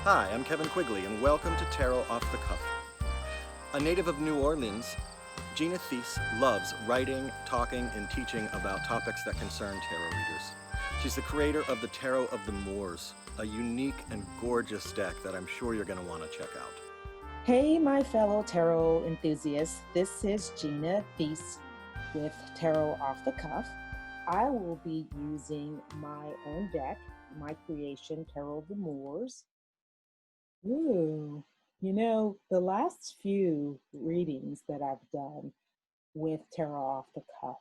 Hi, I'm Kevin Quigley, and welcome to Tarot Off the Cuff. A native of New Orleans, Gina Thies loves writing, talking, and teaching about topics that concern tarot readers. She's the creator of the Tarot of the Moors, a unique and gorgeous deck that I'm sure you're going to want to check out. Hey, my fellow tarot enthusiasts. This is Gina Thies with Tarot Off the Cuff. I will be using my own deck, my creation, Tarot of the Moors. Ooh, the last few readings that I've done with Tarot Off the Cuff,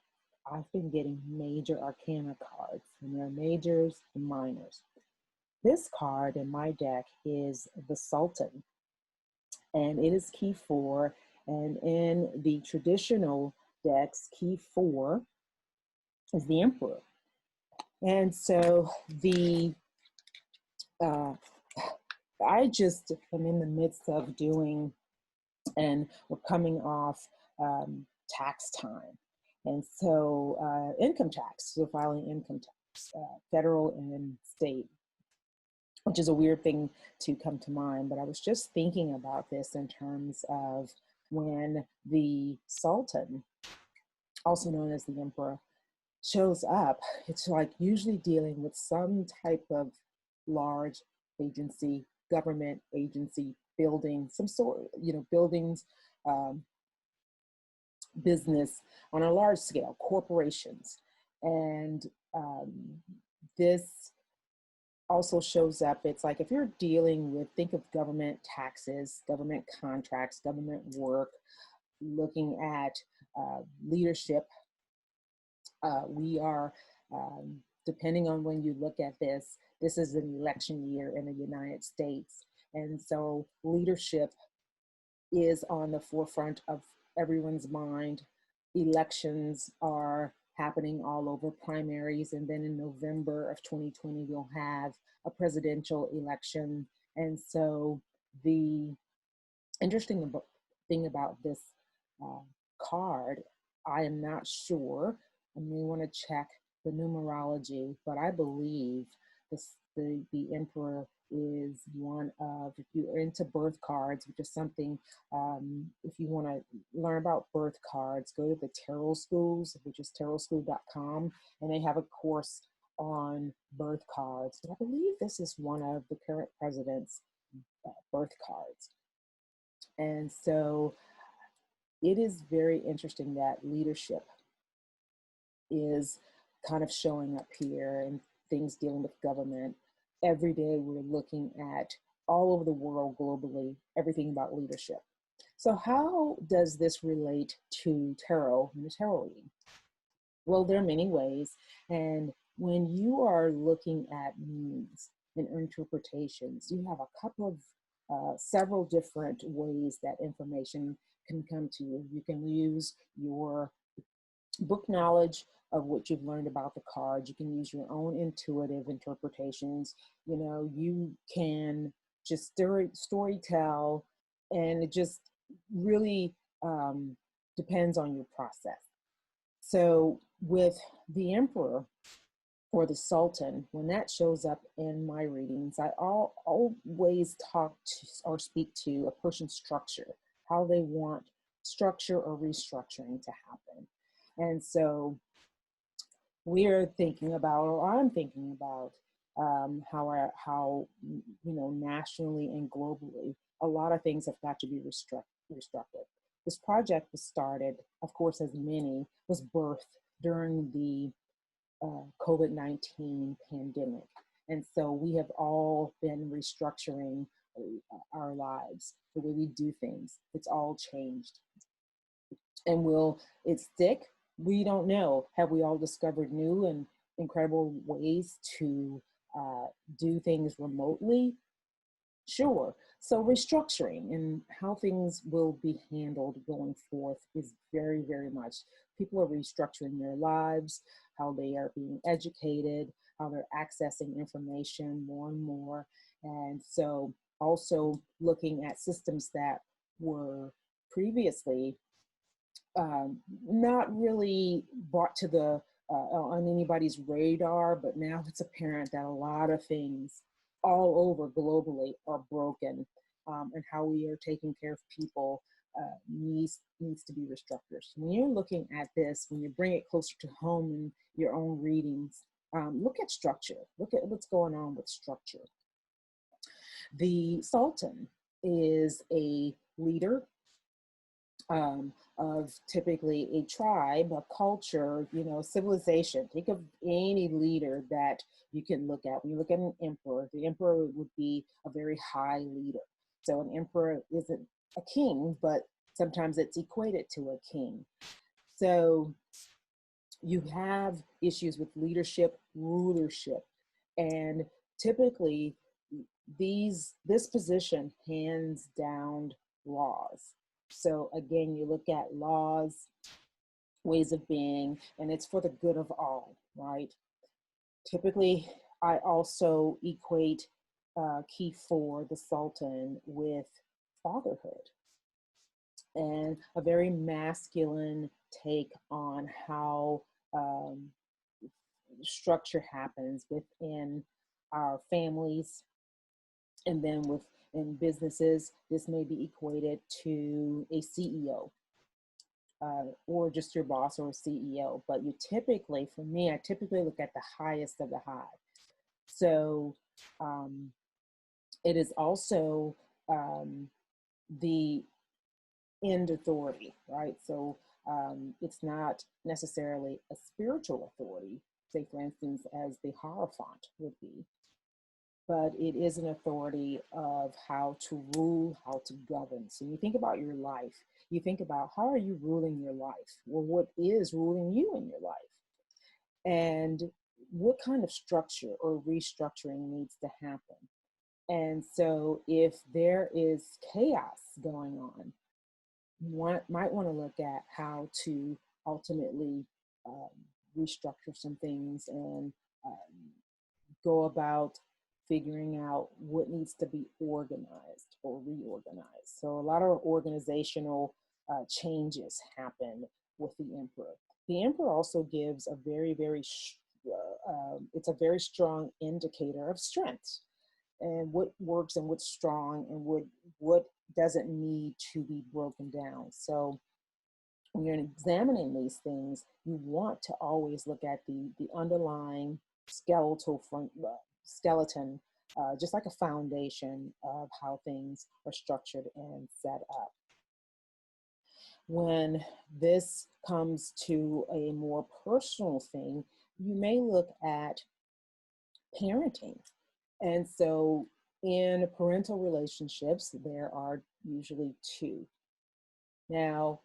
I've been getting major arcana cards, and there are majors and minors. This card in my deck is the Sultan, and it is key 4. And in the traditional decks, key 4 is the Emperor. And so I just am in the midst of doing, and we're coming off tax time. And so income tax, so filing income tax, federal and state, which is a weird thing to come to mind. But I was just thinking about this in terms of when the Sultan, also known as the Emperor, shows up, it's like usually dealing with some type of large agency, government agency, building, some sort, buildings, business on a large scale, corporations. And this also shows up, it's like if you're dealing with, think of government taxes, government contracts, government work, looking at leadership. We are, depending on when you look at this is an election year in the United States. And so leadership is on the forefront of everyone's mind. Elections are happening all over, primaries, and then in November of 2020, we'll have a presidential election. And so the interesting thing about this card, I am not sure, I may want to check the numerology, but I believe the Emperor is one of, if you're into birth cards, which is something, if you want to learn about birth cards, go to the Tarot Schools, which is tarotschool.com, and they have a course on birth cards. But I believe this is one of the current president's birth cards. And so it is very interesting that leadership is kind of showing up here, and things dealing with government. Every day we're looking at, all over the world globally, everything about leadership. So how does this relate to tarot and the tarot reading? Well, there are many ways. And when you are looking at meanings and interpretations, you have a couple of several different ways that information can come to you. You can use your book knowledge of what you've learned about the cards. You can use your own intuitive interpretations. You can just story tell, and it just really depends on your process. So with the Emperor or the Sultan, when that shows up in my readings, I always talk to or speak to a person's structure, how they want structure or restructuring to happen. And so we're thinking about, or I'm thinking about, how nationally and globally, a lot of things have got to be restructured. This project was started, of course, as many, was birthed during the COVID-19 pandemic. And so we have all been restructuring our lives, the way we do things. It's all changed. And will it stick? We don't know. Have we all discovered new and incredible ways to do things remotely? Sure. So restructuring and how things will be handled going forth is very, very much. People are restructuring their lives, how they are being educated, how they're accessing information more and more. And so also looking at systems that were previously not really brought to the on anybody's radar, but now it's apparent that a lot of things all over globally are broken, and how we are taking care of people needs to be restructured. So when you're looking at this, when you bring it closer to home in your own readings, look at structure. Look at what's going on with structure. The Sultan is a leader of typically a tribe, a culture, civilization. Think of any leader that you can look at. When you look at an emperor, the emperor would be a very high leader. So an emperor isn't a king, but sometimes it's equated to a king. So you have issues with leadership, rulership, and typically this position hands down laws. So again, you look at laws, ways of being, and it's for the good of all, right? Typically, I also equate key for the Sultan with fatherhood and a very masculine take on how structure happens within our families, and then in businesses, this may be equated to a CEO, or just your boss or a CEO. But you typically, for me, I typically look at the highest of the high. So it is also the end authority, right? So it's not necessarily a spiritual authority, say for instance, as the Hierophant would be, but it is an authority of how to rule, how to govern. So you think about your life, you think about how are you ruling your life? Well, what is ruling you in your life? And what kind of structure or restructuring needs to happen? And so if there is chaos going on, you might want to look at how to ultimately restructure some things and go about figuring out what needs to be organized or reorganized. So a lot of organizational changes happen with the emperor. The emperor also gives a it's a very strong indicator of strength and what works and what's strong and what doesn't need to be broken down. So when you're examining these things, you want to always look at the underlying skeleton, just like a foundation of how things are structured and set up. When this comes to a more personal thing, you may look at parenting. And so in parental relationships, there are usually two. Now,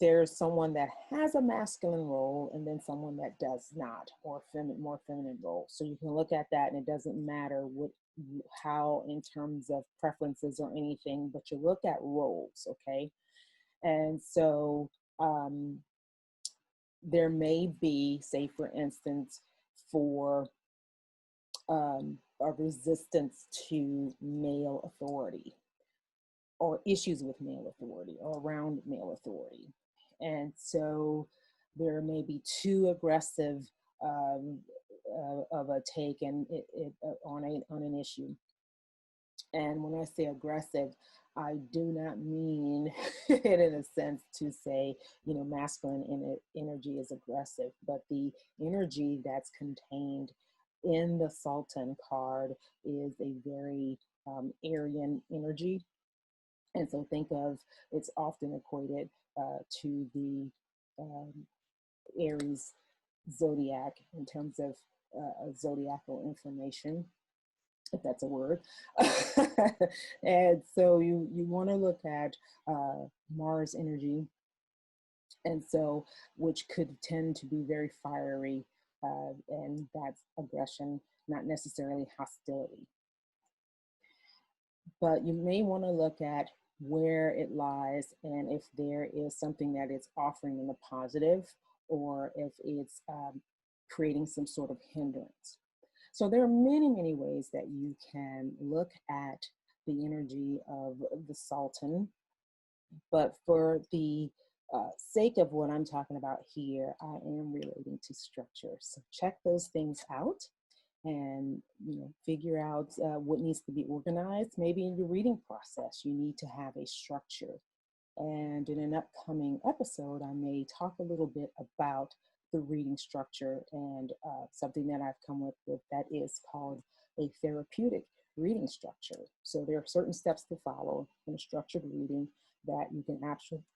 there's someone that has a masculine role and then someone that does not, or more feminine role. So you can look at that and it doesn't matter how in terms of preferences or anything, but you look at roles, okay? And so there may be, say for instance, for a resistance to male authority or issues with male authority or around male authority. And so there may be too aggressive of a take on an issue. And when I say aggressive, I do not mean it in a sense to say, masculine energy is aggressive, but the energy that's contained in the Sultan card is a very Aryan energy. And so think of, it's often equated to the Aries zodiac in terms of zodiacal information, if that's a word. And so you want to look at Mars energy, and so which could tend to be very fiery, and that's aggression, not necessarily hostility. But you may want to look at where it lies and if there is something that it's offering in the positive or if it's creating some sort of hindrance. So there are many, many ways that you can look at the energy of the Sultan. But for the sake of what I'm talking about here, I am relating to structure. So check those things out. and figure out what needs to be organized. Maybe in the reading process, you need to have a structure. And in an upcoming episode, I may talk a little bit about the reading structure and something that I've come up with that is called a therapeutic reading structure. So there are certain steps to follow in a structured reading that you can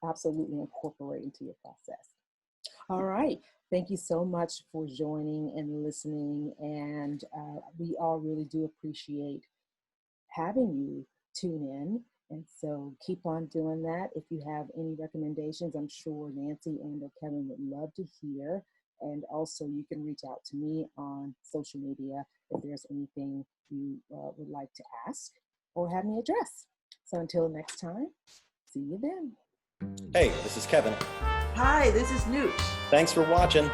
absolutely incorporate into your process. All right. Thank you so much for joining and listening. And we all really do appreciate having you tune in. And so keep on doing that. If you have any recommendations, I'm sure Nancy and or Kevin would love to hear. And also you can reach out to me on social media if there's anything you would like to ask or have me address. So until next time, see you then. Hey, this is Kevin. Hi, this is Nooch. Thanks for watching.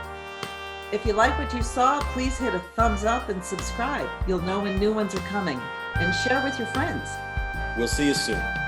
If you like what you saw, please hit a thumbs up and subscribe. You'll know when new ones are coming. And share with your friends. We'll see you soon.